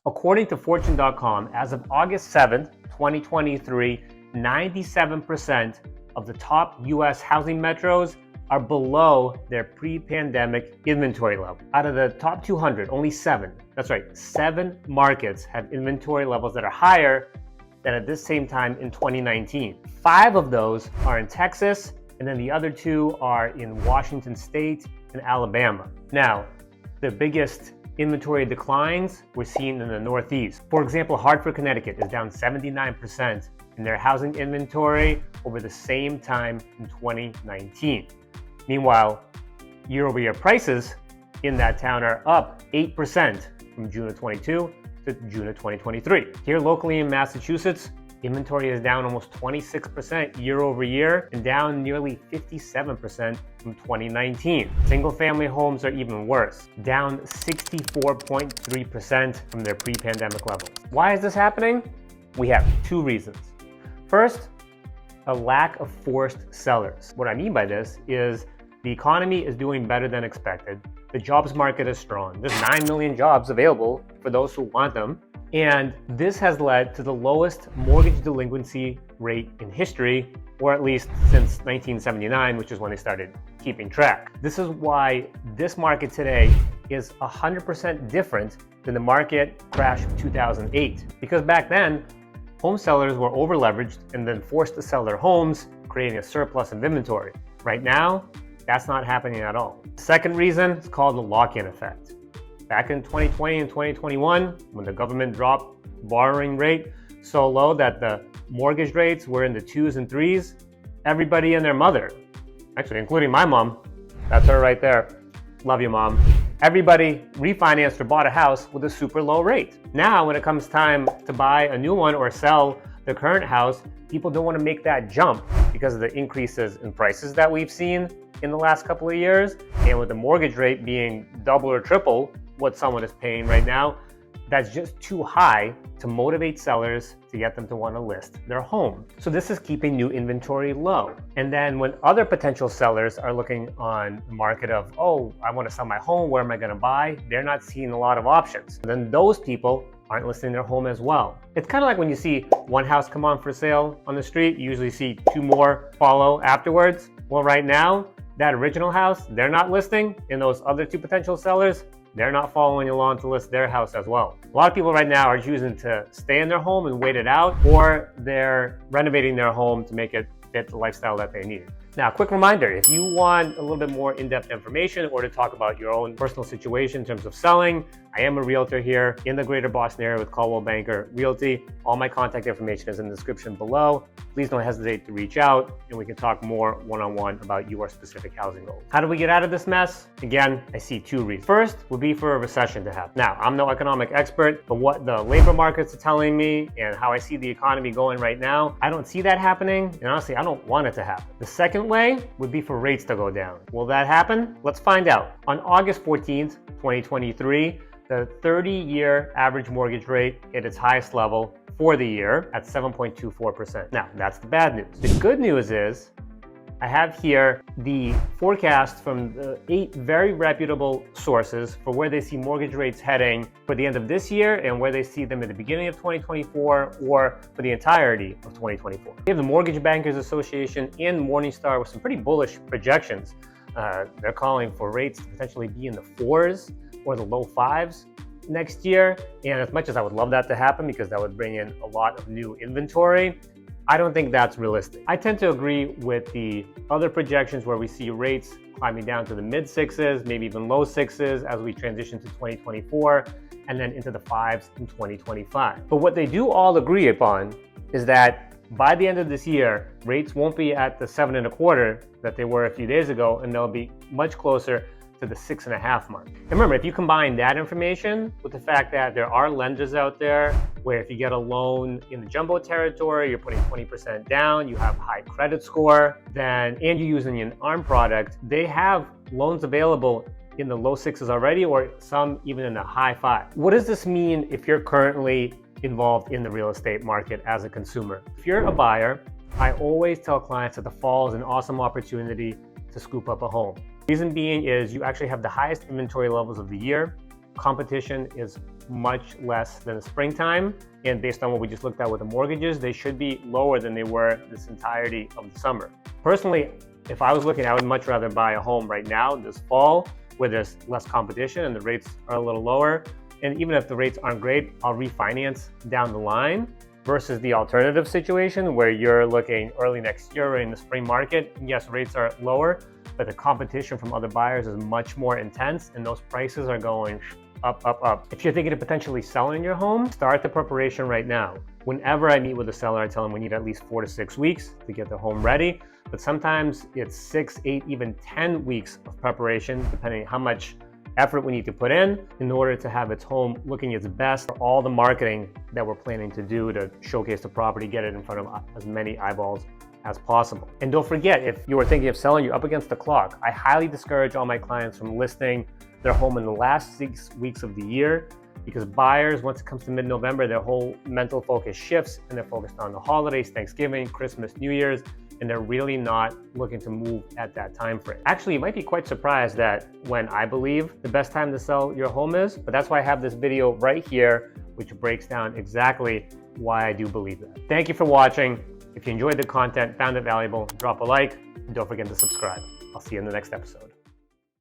According to Fortune.com, as of August 7th, 2023, 97% of the top US housing metros are below their pre-pandemic inventory level. Out of the top 200, only 7, that's right, 7 markets have inventory levels that are higher than at this same time in 2019. 5 of those are in Texas, and then the other 2 are in Washington State and Alabama. Now, the biggest inventory declines we're seeing in the Northeast. For example, Hartford, Connecticut is down 79% in their housing inventory over the same time in 2019. Meanwhile, year-over-year prices in that town are up 8% from June of 22 to June of 2023. Here locally in Massachusetts, inventory is down almost 26% year over year and down nearly 57% from 2019. Single-family homes are even worse, down 64.3% from their pre-pandemic levels. Why is this happening? We have 2 reasons. First, a lack of forced sellers. What I mean by this is the economy is doing better than expected. The jobs market is strong. There's 9 million jobs available for those who want them. And this has led to the lowest mortgage delinquency rate in history, or at least since 1979, which is when they started keeping track. This is why this market today is 100% different than the market crash of 2008. Because back then, home sellers were over-leveraged and then forced to sell their homes, creating a surplus of inventory. Right now, that's not happening at all. Second reason is called the lock-in effect. Back in 2020 and 2021, when the government dropped borrowing rate so low that the mortgage rates were in the 2s and 3s, everybody and their mother, actually including my mom, that's her right there, love you mom, everybody refinanced or bought a house with a super low rate. Now, when it comes time to buy a new one or sell the current house, people don't want to make that jump because of the increases in prices that we've seen in the last couple of years. And with the mortgage rate being double or triple what someone is paying right now, that's just too high to motivate sellers to get them to want to list their home. So this is keeping new inventory low. And then when other potential sellers are looking on the market of, oh, I want to sell my home, where am I going to buy? They're not seeing a lot of options. And then those people aren't listing their home as well. It's kind of like when you see one house come on for sale on the street, you usually see 2 more follow afterwards. Well, right now, that original house, they're not listing, and those other 2 potential sellers, they're not following along to list their house as well. A lot of people right now are choosing to stay in their home and wait it out, or they're renovating their home to make it fit the lifestyle that they need. Now, quick reminder, if you want a little bit more in-depth information or to talk about your own personal situation in terms of selling, I am a realtor here in the greater Boston area with Coldwell Banker Realty. All my contact information is in the description below. Please don't hesitate to reach out and we can talk more one-on-one about your specific housing goals. How do we get out of this mess? Again, I see 2 reasons. First would be for a recession to happen. Now, I'm no economic expert, but what the labor markets are telling me and how I see the economy going right now, I don't see that happening. And honestly, I don't want it to happen. The second way would be for rates to go down. Will that happen? Let's find out. On August 14th, 2023, the 30-year average mortgage rate hit its highest level for the year at 7.24%. Now, that's the bad news. The good news is I have here the forecast from the 8 very reputable sources for where they see mortgage rates heading for the end of this year and where they see them at the beginning of 2024 or for the entirety of 2024. We have the Mortgage Bankers Association and Morningstar with some pretty bullish projections. They're calling for rates to potentially be in the 4s or the low 5s next year. And as much as I would love that to happen because that would bring in a lot of new inventory, I don't think that's realistic. I tend to agree with the other projections where we see rates climbing down to the mid 6s, maybe even low 6s as we transition to 2024 and then into the 5s in 2025. But what they do all agree upon is that by the end of this year, rates won't be at the 7.25 that they were a few days ago, and they'll be much closer to the 6.5 mark. And remember, if you combine that information with the fact that there are lenders out there where if you get a loan in the jumbo territory, you're putting 20% down, you have high credit score, then, and you're using an ARM product, they have loans available in the low 6s already, or some even in the high 5. What does this mean if you're currently involved in the real estate market as a consumer? If you're a buyer, I always tell clients that the fall is an awesome opportunity to scoop up a home. Reason being is you actually have the highest inventory levels of the year. competition is much less than the springtime. And based on what we just looked at with the mortgages, they should be lower than they were this entirety of the summer. Personally, if I was looking, I would much rather buy a home right now this fall where there's less competition and the rates are a little lower. And even if the rates aren't great, I'll refinance down the line versus the alternative situation where you're looking early next year or in the spring market. Yes, rates are lower, but the competition from other buyers is much more intense and those prices are going up, up, up. If you're thinking of potentially selling your home, start the preparation right now. Whenever I meet with a seller, I tell them we need at least 4 to 6 weeks to get the home ready. But sometimes it's 6, 8, even 10 weeks of preparation, depending on how much effort we need to put in order to have its home looking its best for all the marketing that we're planning to do to showcase the property, get it in front of as many eyeballs as possible. And don't forget, if you are thinking of selling, you're up against the clock. I highly discourage all my clients from listing their home in the last 6 weeks of the year because buyers, once it comes to mid-November, their whole mental focus shifts and they're focused on the holidays, Thanksgiving, Christmas, New Year's, and they're really not looking to move at that time frame. Actually, you might be quite surprised that when I believe the best time to sell your home is, but that's why I have this video right here, which breaks down exactly why I do believe that. Thank you for watching. If you enjoyed the content, found it valuable, drop a like, and don't forget to subscribe. I'll see you in the next episode.